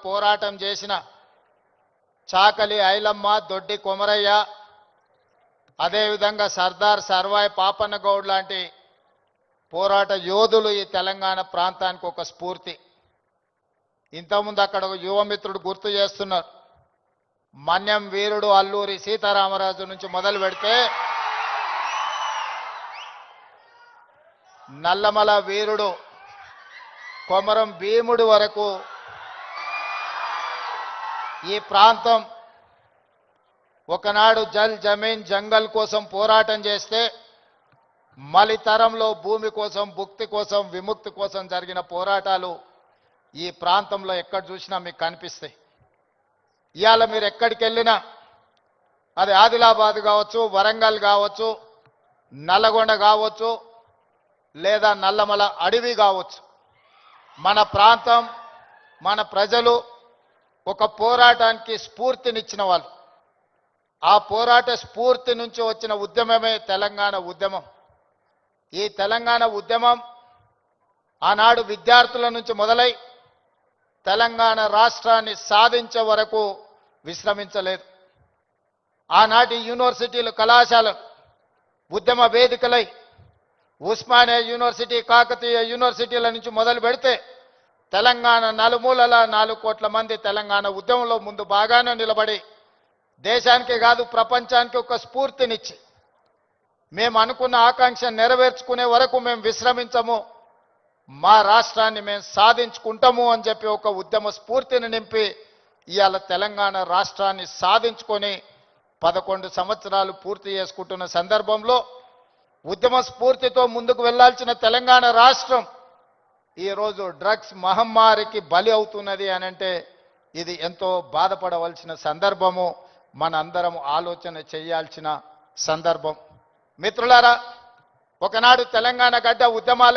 పోరాటం చేసిన చాకలి ఐలమ్మ, దొడ్డి కొమరయ్య, అదేవిధంగా సర్దార్ సర్వాయి పాపన్న గౌడ్ లాంటి పోరాట యోధులు ఈ తెలంగాణ ప్రాంతానికి ఒక స్ఫూర్తి. ఇంతకుముందు అక్కడ ఒక యువమిత్రుడు గుర్తు చేస్తున్నారు. మన్యం వీరుడు అల్లూరి సీతారామరాజు నుంచి మొదలు పెడితే నల్లమల వీరుడు కొమరం భీముడు వరకు ఈ ప్రాంతం ఒకనాడు జల్ జమీన్ జంగల్ కోసం పోరాటం చేస్తే మలి తరంలో భూమి కోసం, భుక్తి కోసం, విముక్తి కోసం జరిగిన పోరాటాలు ఈ ప్రాంతంలో ఎక్కడ చూసినా మీకు కనిపిస్తాయి. ఇవాళ మీరు ఎక్కడికి వెళ్ళినా, అది ఆదిలాబాద్ కావచ్చు, వరంగల్ కావచ్చు, నల్లగొండ కావచ్చు, లేదా నల్లమల అడవి కావచ్చు, మన ప్రాంతం, మన ప్రజలు ఒక పోరాటానికి స్ఫూర్తినిచ్చిన వాళ్ళు. ఆ పోరాట స్ఫూర్తి నుంచి వచ్చిన ఉద్యమమే తెలంగాణ ఉద్యమం. ఈ తెలంగాణ ఉద్యమం ఆనాడు విద్యార్థుల నుంచి మొదలై తెలంగాణ రాష్ట్రాన్ని సాధించే వరకు విశ్రమించలేదు. ఆనాటి యూనివర్సిటీలు, కళాశాలలు ఉద్యమ వేదికలై ఉస్మానియా యూనివర్సిటీ, కాకతీయ యూనివర్సిటీల నుంచి మొదలు పెడితే తెలంగాణ నలుమూలల 4 కోట్ల మంది తెలంగాణ ఉద్యమంలో ముందు బాగానే నిలబడి దేశానికి కాదు ప్రపంచానికి ఒక స్ఫూర్తినిచ్చి మేము అనుకున్న ఆకాంక్ష నెరవేర్చుకునే వరకు మేము విశ్రమించము, మా రాష్ట్రాన్ని మేము సాధించుకుంటాము అని చెప్పి ఒక ఉద్యమ స్ఫూర్తిని నింపి ఇవాళ తెలంగాణ రాష్ట్రాన్ని సాధించుకొని 11 సంవత్సరాలు పూర్తి చేసుకుంటున్న సందర్భంలో ఉద్యమ స్ఫూర్తితో ముందుకు వెళ్లాల్సిన తెలంగాణ రాష్ట్రం ఈరోజు డ్రగ్స్ మహమ్మారికి బలి అవుతున్నది అని అంటే ఇది ఎంతో బాధపడవలసిన సందర్భము, మనందరం ఆలోచన చేయాల్సిన సందర్భం. మిత్రులారా, ఒకనాడు తెలంగాణ గడ్డ ఉద్యమాలు